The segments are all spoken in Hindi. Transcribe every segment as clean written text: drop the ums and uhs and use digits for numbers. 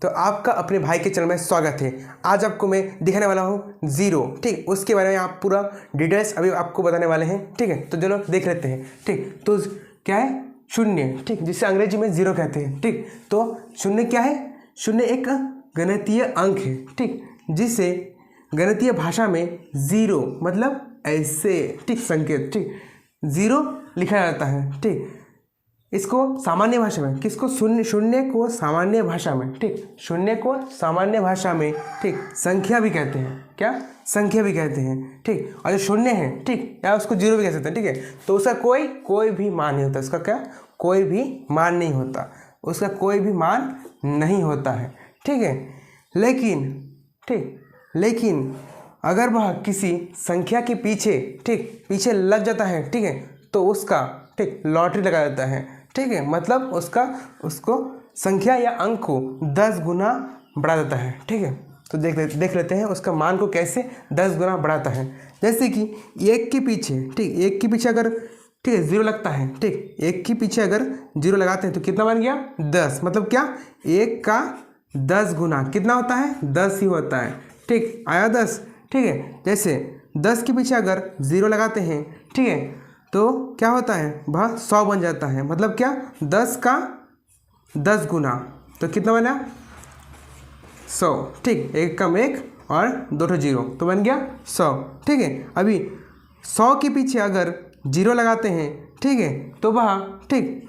तो आपका अपने भाई के चैनल में स्वागत है। आज आपको मैं दिखाने वाला हूँ जीरो, ठीक, उसके बारे में आप पूरा डिटेल्स अभी आपको बताने वाले हैं, ठीक है। तो चलो देख लेते हैं, ठीक। तो क्या है? शून्य, ठीक, जिसे अंग्रेजी में जीरो कहते हैं, ठीक। तो शून्य क्या है? शून्य एक गणितीय अंक है, ठीक, जिसे गणितीय भाषा में जीरो मतलब ऐसे, ठीक, संकेत, ठीक, जीरो लिखा जाता है, ठीक। इसको सामान्य भाषा में, किसको? शून्य को सामान्य भाषा में, ठीक, शून्य को सामान्य भाषा में, ठीक, संख्या भी कहते हैं। क्या? संख्या भी कहते हैं, ठीक। और जो शून्य है, ठीक, या उसको जीरो भी कह सकते हैं, ठीक है। तो उसका कोई भी मान नहीं होता। उसका क्या? कोई भी मान नहीं होता। उसका कोई भी मान नहीं होता है, ठीक है। लेकिन अगर वह किसी संख्या के पीछे लग जाता है, ठीक है, तो उसका, ठीक, लॉटरी लगा जाता है, ठीक है। मतलब उसको संख्या या अंक को 10 गुना बढ़ा देता है, ठीक है। तो देख लेते हैं उसका मान को कैसे 10 गुना बढ़ाता है। जैसे कि एक के पीछे, ठीक, एक के पीछे अगर, ठीक है, जीरो लगता है, ठीक, एक के पीछे अगर जीरो लगाते हैं तो कितना बन गया? 10। मतलब क्या? एक का 10 गुना कितना होता है? 10 ही होता है, ठीक। आया 10, ठीक है। जैसे 10 के पीछे अगर जीरो लगाते हैं, ठीक है, तो क्या होता है? वह 100 बन जाता है। मतलब क्या? 10 का 10 गुना, तो कितना बना? 100, ठीक। एक कम एक और दो ठो जीरो, तो बन गया 100, ठीक है। अभी 100 के पीछे अगर जीरो लगाते हैं, ठीक है, तो वह, ठीक,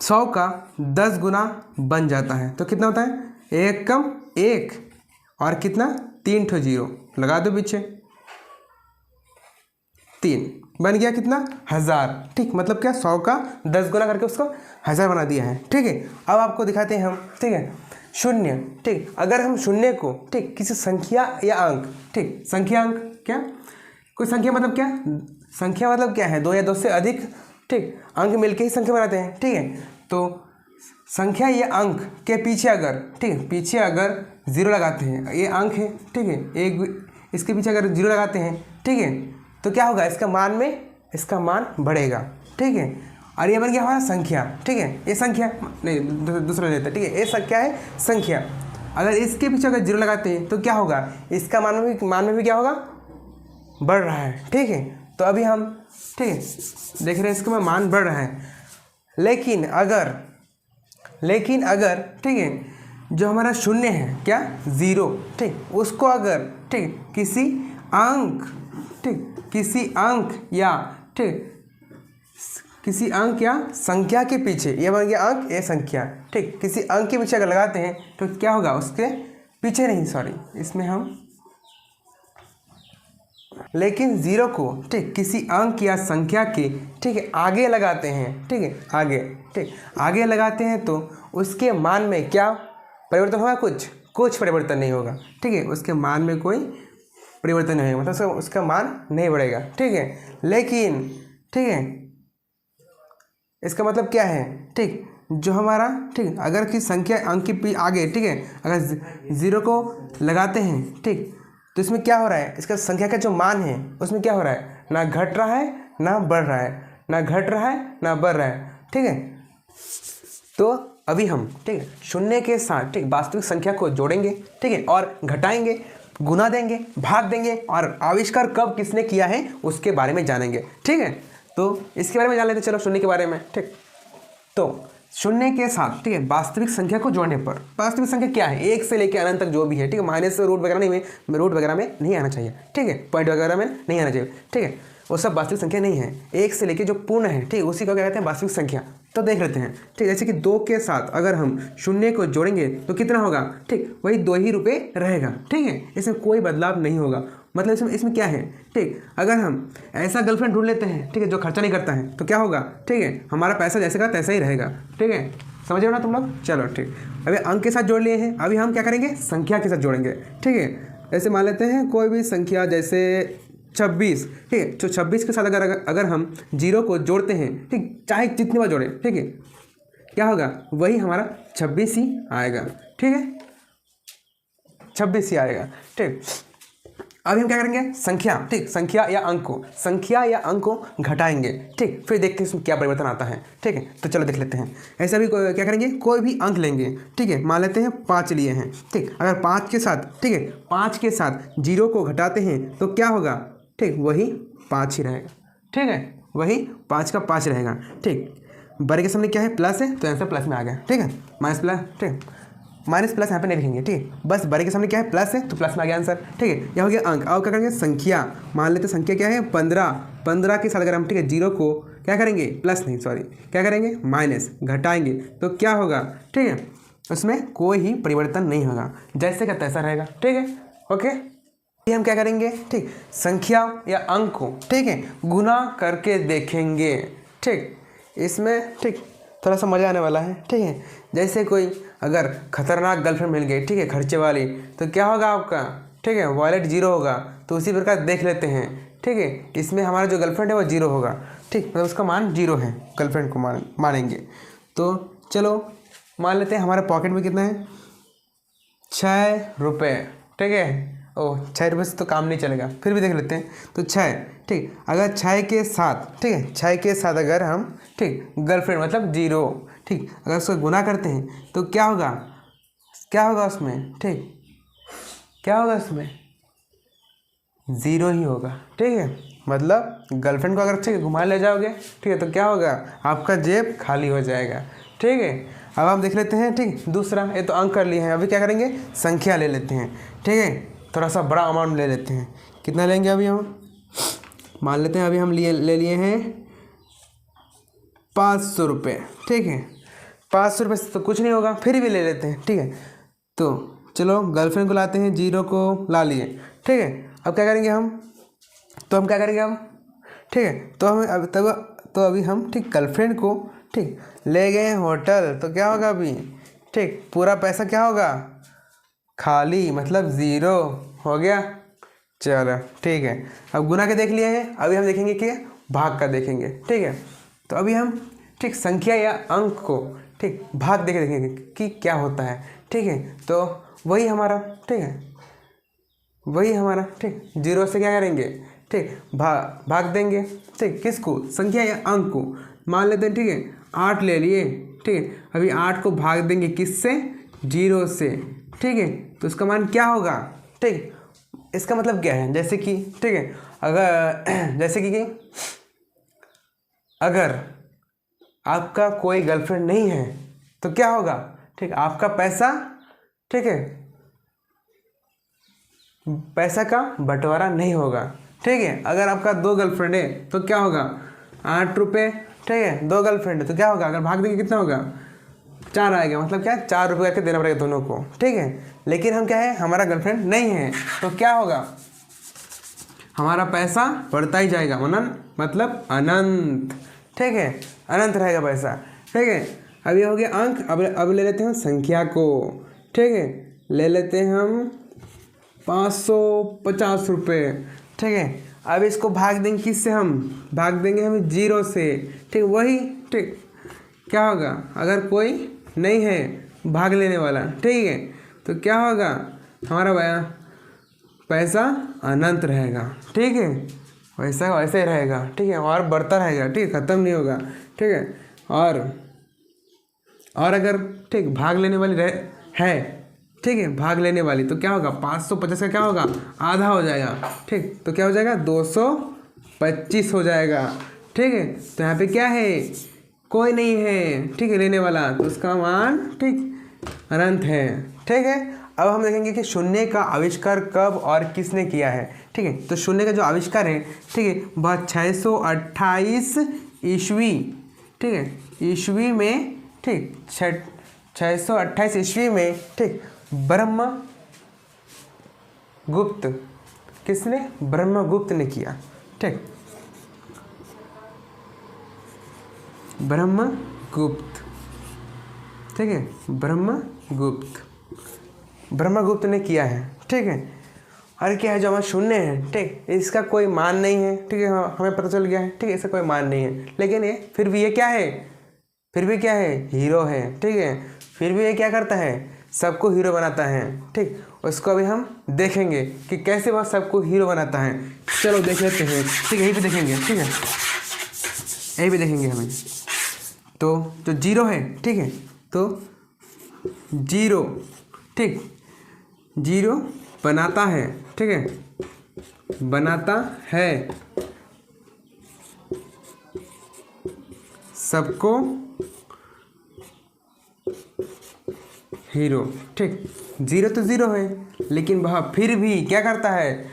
100 का 10 गुना बन जाता है। तो कितना होता है? एक कम एक और कितना? 3 ठो जीरो लगा दो पीछे, 3 बन गया कितना? 1000, ठीक। मतलब क्या? 100 का 10 गुना करके उसको 1000 बना दिया है, ठीक है। अब आपको दिखाते हैं हम, ठीक है, शून्य, ठीक। अगर हम शून्य को, ठीक, किसी संख्या या अंक, ठीक, संख्या अंक क्या? कोई संख्या मतलब क्या? संख्या मतलब क्या है? 2 या 2 से अधिक, ठीक, अंक मिलके ही संख्या बनाते हैं, ठीक है। तो संख्या या अंक के पीछे अगर, ठीक, पीछे अगर जीरो लगाते हैं, ये अंक है, ठीक है, एक इसके पीछे अगर जीरो लगाते हैं, ठीक है, तो क्या होगा? इसका मान बढ़ेगा, ठीक है। और ये बन गया हमारा संख्या, ठीक है। ये संख्या नहीं, दूसरा लेते हैं, ठीक है। ये क्या है? संख्या। अगर इसके पीछे अगर जीरो लगाते हैं तो क्या होगा? इसका मान में भी क्या होगा? बढ़ रहा है, ठीक है। तो अभी हम, ठीक है, देख रहे हैं इसका मान बढ़ रहा है। लेकिन अगर, ठीक है, जो हमारा शून्य है, क्या? जीरो, ठीक, उसको अगर, ठीक, किसी अंक या संख्या के पीछे, ये बन गया अंक, ये संख्या, ठीक, किसी अंक के पीछे अगर लगाते हैं तो क्या होगा? उसके पीछे नहीं, सॉरी, इसमें हम, लेकिन जीरो को, ठीक, किसी अंक या संख्या के, ठीक है, आगे लगाते हैं, ठीक है, आगे लगाते हैं तो उसके मान में क्या परिवर्तन होगा? कुछ परिवर्तन नहीं होगा, ठीक है। उसके मान में कोई परिवर्तन नहीं होगा, मतलब उसका मान नहीं बढ़ेगा, ठीक है। लेकिन, ठीक है, इसका मतलब क्या है? ठीक, जो हमारा, ठीक, अगर किसी संख्या अंक के आगे, ठीक है, अगर जीरो को लगाते हैं, ठीक, तो इसमें क्या हो रहा है? इसका संख्या का जो मान है उसमें क्या हो रहा है? ना घट रहा है ना बढ़ रहा है, ना बढ़ रहा है, ठीक है। तो अभी हम, ठीक है, शून्य के साथ, ठीक, वास्तविक संख्या को जोड़ेंगे, ठीक है, और घटाएंगे, गुना देंगे, भाग देंगे, और आविष्कार कब किसने किया है उसके बारे में जानेंगे, ठीक है। तो इसके बारे में जान लेते हैं, चलो, शून्य के बारे में, ठीक। तो शून्य के साथ, ठीक है, वास्तविक संख्या को जोड़ने पर, वास्तविक संख्या क्या है? 1 से लेकर अनंत तक जो भी है, ठीक है, माइनस रूट वगैरह में नहीं आना चाहिए, ठीक है, पॉइंट वगैरह में नहीं आना चाहिए, ठीक है, वो सब वास्तविक संख्या नहीं है। 1 से लेकर जो पूर्ण है, ठीक, उसी को क्या कहते हैं? वास्तविक संख्या। तो देख लेते हैं, ठीक, जैसे कि 2 के साथ अगर हम शून्य को जोड़ेंगे तो कितना होगा? ठीक, वही 2 ही रुपये रहेगा, ठीक है, इसमें कोई बदलाव नहीं होगा। मतलब इसमें क्या है? ठीक, अगर हम ऐसा गर्लफ्रेंड ढूंढ लेते हैं, ठीक है, जो खर्चा नहीं करता है, तो क्या होगा? ठीक है, हमारा पैसा जैसे का तैसा ही रहेगा, ठीक है, समझ रहे हो ना तुम लोग? चलो, ठीक। अभी अंक के साथ जोड़ लिए हैं, अभी हम क्या करेंगे? संख्या के साथ जोड़ेंगे, ठीक है। जैसे मान लेते हैं कोई भी संख्या, जैसे 26, ठीक है, तो 26 के साथ अगर हम जीरो को जोड़ते हैं, ठीक, चाहे जितनी बार जोड़ें, ठीक है, क्या होगा? वही हमारा 26 ही आएगा, ठीक है, 26 ही आएगा, ठीक। अभी हम क्या करेंगे, संख्या, ठीक, संख्या या अंक को घटाएंगे, ठीक, फिर देखते हैं इसमें क्या परिवर्तन आता है, ठीक है। तो चलो देख लेते हैं। ऐसा भी क्या करेंगे, कोई भी अंक लेंगे, ठीक है, मान लेते हैं 5 लिए हैं, ठीक, अगर 5 के साथ, ठीक है, 5 के साथ 0 को घटाते हैं तो क्या होगा, ठीक, वही 5 ही रहेगा, ठीक है, वही 5 का 5 रहेगा, ठीक। बड़े के सामने क्या है, प्लस है, तो आंसर प्लस में आ गया, ठीक है, माइनस प्लस, ठीक, माइनस प्लस यहाँ पे नहीं लिखेंगे, ठीक है, बस बड़े के सामने क्या है, प्लस है, तो प्लस में आ गया आंसर, ठीक है। यह हो गया अंक। अब क्या करेंगे, संख्या, मान लेते संख्या क्या है, 15 के साथ अगर हम, ठीक है, 0 को क्या करेंगे, प्लस नहीं, सॉरी, क्या करेंगे, माइनस, घटाएंगे तो क्या होगा, ठीक है, उसमें कोई ही परिवर्तन नहीं होगा, जैसे का तैसा रहेगा, ठीक है, ओके। ये हम क्या करेंगे, ठीक, संख्या या अंक को, ठीक है, गुना करके देखेंगे, ठीक, इसमें, ठीक, थोड़ा सा मज़ा आने वाला है, ठीक है। जैसे कोई अगर खतरनाक गर्लफ्रेंड मिल गई, ठीक है, खर्चे वाली, तो क्या होगा आपका, ठीक है, वॉलेट 0 होगा, तो उसी प्रकार देख लेते हैं, ठीक है, इसमें हमारा जो गर्लफ्रेंड है वो 0 होगा, ठीक, मतलब उसका मान 0 है, गर्लफ्रेंड को मानेंगे। तो चलो मान लेते हैं हमारे पॉकेट में कितना है, 6 रुपये, ठीक है, ओह 6 रुपये से तो काम नहीं चलेगा, फिर भी देख लेते हैं। तो 6, ठीक, अगर 6 के साथ, ठीक है, 6 के साथ अगर हम, ठीक, गर्लफ्रेंड मतलब 0, ठीक, अगर उसको गुना करते हैं तो क्या होगा, क्या होगा उसमें, ठीक, क्या होगा उसमें, 0 ही होगा, ठीक है, मतलब गर्लफ्रेंड को अगर, ठीक है, घुमा ले जाओगे, ठीक है, तो क्या होगा, आपका जेब खाली हो जाएगा, ठीक है। अब हम देख लेते हैं, ठीक, दूसरा, ये तो अंक कर लिए हैं, अभी क्या करेंगे, संख्या ले लेते हैं, ठीक है, थोड़ा सा बड़ा अमाउंट ले लेते हैं। कितना लेंगे अभी हम, मान लेते हैं अभी हम ले लिए हैं 500 रुपये, ठीक है, 500 रुपये से तो कुछ नहीं होगा, फिर भी ले लेते हैं, ठीक है। तो चलो गर्लफ्रेंड को लाते हैं, 0 को ला लिए, ठीक है। अब क्या करेंगे हम, क्या करेंगे हम, ठीक है, तो हम तो अभी हम, ठीक, गर्लफ्रेंड को, ठीक, ले गए होटल, तो क्या होगा अभी, ठीक, पूरा पैसा क्या होगा, खाली, मतलब 0 हो गया। चलो ठीक है, अब गुना के देख लिए हैं, अभी हम देखेंगे कि भाग का देखेंगे, ठीक है। तो अभी हम, ठीक, संख्या या अंक को, ठीक, भाग देके देखेंगे कि क्या होता है, ठीक है। तो वही हमारा, ठीक है, वही हमारा, ठीक, 0 से क्या करेंगे, ठीक, भाग देंगे, ठीक, किसको, संख्या या अंक को, मान लेते हैं, ठीक है, 8 ले लिए, ठीक है, अभी 8 को भाग देंगे किससे, 0 से, ठीक है, तो उसका मान क्या होगा, ठीक, इसका मतलब क्या है, जैसे कि, ठीक है, अगर जैसे कि अगर आपका कोई गर्लफ्रेंड नहीं है तो क्या होगा, ठीक, आपका पैसा, ठीक है, पैसा का बंटवारा नहीं होगा, ठीक है। अगर आपका 2 गर्लफ्रेंड है तो क्या होगा, 8 रुपये, ठीक है, 2 गर्लफ्रेंड है तो क्या होगा, अगर भाग देंगे कितना होगा, 4 आएगा, मतलब क्या, 4 रुपये करके देना पड़ेगा दोनों को, ठीक है। लेकिन हम क्या है, हमारा गर्लफ्रेंड नहीं है तो क्या होगा, हमारा पैसा बढ़ता ही जाएगा, मतलब अनंत, ठीक है, अनंत रहेगा पैसा, ठीक है। अब ये हो गया अंक। अब ले लेते हैं संख्या को, ठीक है, ले लेते हैं हम 550 रुपये, ठीक है। अब इसको भाग देंगे किससे, हम भाग देंगे हम 0 से, ठीक, वही, ठीक, क्या होगा, अगर कोई नहीं है भाग लेने वाला, ठीक है, तो क्या होगा, हमारा पैसा अनंत रहेगा, ठीक है, वैसा वैसे ही रहेगा, ठीक है, और बढ़ता रहेगा, ठीक है, ख़त्म नहीं होगा, ठीक है। और अगर, ठीक, भाग लेने वाली है, ठीक है, भाग लेने वाली, तो क्या होगा, 550 का क्या होगा, आधा हो जाएगा, ठीक, तो क्या हो जाएगा, 225 हो जाएगा, ठीक है। तो यहाँ पे क्या है, कोई नहीं है, ठीक है, लेने वाला, तो उसका मान, ठीक, अनंत है, ठीक है। अब हम देखेंगे कि शून्य का आविष्कार कब और किसने किया है, ठीक है। तो शून्य का जो आविष्कार है, ठीक है, वह 628 ईस्वी, ठीक है, ईस्वी में, ठीक, 628 ईस्वी में, ठीक, ब्रह्मगुप्त, किसने, ब्रह्मगुप्त ने किया, ठीक, ब्रह्मगुप्त, ठीक है, ब्रह्मगुप्त ने किया है, ठीक है। और क्या है, जो हमारा शून्य है, ठीक, इसका कोई मान नहीं है, ठीक है, हमें पता चल गया है, ठीक है, इसका कोई मान नहीं है, लेकिन ये फिर भी ये क्या है, हीरो है, ठीक है, फिर भी ये क्या करता है, सबको हीरो बनाता है। ठीक, उसको अभी हम देखेंगे कि कैसे वह सबको हीरो बनाता है। चलो देख लेते हैं। ठीक, यहीं पे देखेंगे। ठीक है, यहीं पे देखेंगे हमें। तो जो जीरो है, ठीक है, तो जीरो, ठीक, जीरो बनाता है। ठीक है, बनाता है सबको हीरो। ठीक, जीरो तो जीरो है, लेकिन वह फिर भी क्या करता है,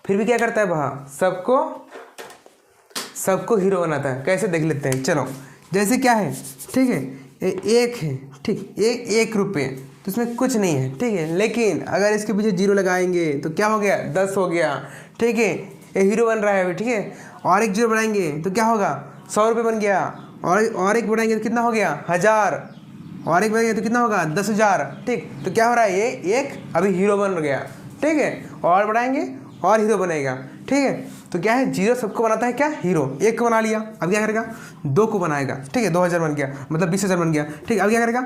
फिर भी क्या करता है वह सबको हीरो बनाता है। कैसे देख लेते हैं। चलो, जैसे क्या है, ठीक है, एक है, ठीक, एक रुपये, तो इसमें कुछ नहीं है। ठीक है, लेकिन अगर इसके पीछे जीरो लगाएंगे तो क्या हो गया, 10 हो गया। ठीक है, ये हीरो बन रहा है अभी। ठीक है, और एक जीरो बढ़ाएंगे तो क्या होगा, 100 रुपये बन गया। और एक बढ़ाएंगे तो कितना हो गया, 1000। और एक बढ़ाएंगे तो कितना होगा, 10,000। ठीक, तो क्या हो रहा है, ये एक अभी हीरो बन गया। ठीक है, और बढ़ाएंगे और हीरो बनेगा। ठीक है, तो क्या है, जीरो सबको बनाता है क्या, हीरो। एक को बना लिया, अब क्या करेगा, 2 को बनाएगा। ठीक है, 2000 बन गया, मतलब 20,000 बन गया। ठीक है, अब क्या करेगा,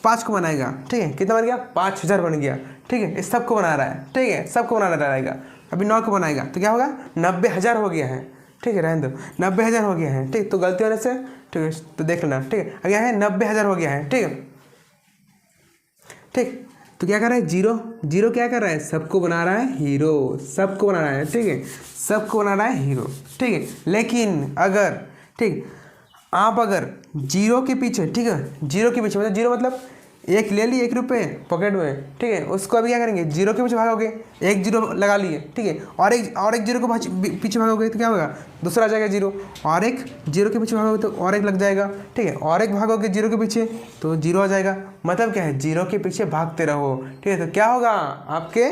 5 को बनाएगा। ठीक है, कितना बन गया, 5000 बन गया। ठीक है, इस सबको बना रहा है। ठीक है, सबको बनाना रहेगा। अभी 9 को बनाएगा तो क्या होगा, 90,000 हो गया है। ठीक है, रहने दो, 90,000 हो गया है। ठीक, तो गलती होने से, ठीक है, तो देख लेना। ठीक है, अब क्या है, 90,000 हो गया है। ठीक है, ठीक, तो क्या कर रहा है, जीरो क्या कर रहा है, सबको बना रहा है हीरो, सबको बना रहा है। ठीक है, सबको बना रहा है हीरो। ठीक है, लेकिन अगर, ठीक, आप अगर जीरो के पीछे, ठीक है, जीरो के पीछे मतलब जीरो मतलब एक ले लिए, 1 रुपये पॉकेट में। ठीक है, उसको अभी क्या करेंगे, जीरो के पीछे भागोगे, एक जीरो लगा लिए। ठीक है, और एक जीरो को पीछे भागोगे तो क्या होगा, दूसरा आ जाएगा जीरो। और एक जीरो के पीछे भागोगे तो और एक लग जाएगा। ठीक है, और एक भागोगे जीरो के पीछे तो जीरो आ जाएगा। मतलब क्या है, जीरो के पीछे भागते रहो। ठीक है, तो क्या होगा आपके,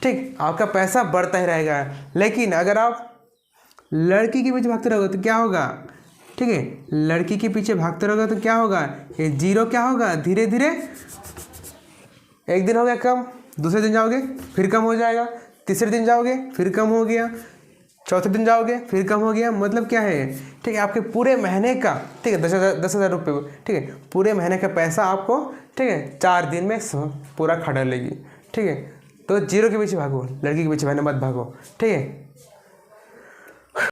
ठीक, आपका पैसा बढ़ता ही रहेगा। लेकिन अगर आप लड़की के पीछे भागते रहोगे तो क्या होगा, ठीक है, लड़की के पीछे भागते रहोगे तो क्या होगा, ये जीरो क्या होगा, धीरे धीरे एक दिन हो गया कम, दूसरे दिन जाओगे फिर कम हो जाएगा, तीसरे दिन जाओगे फिर कम हो गया, चौथे दिन जाओगे फिर कम हो गया। मतलब क्या है, ठीक है, आपके पूरे महीने का, ठीक है, 10,000 रुपये, ठीक है, पूरे महीने का पैसा आपको, ठीक है, 4 दिन में पूरा खा डालेगी। ठीक है, तो जीरो के पीछे भागो, लड़की के पीछे भागने मत भागो। ठीक है।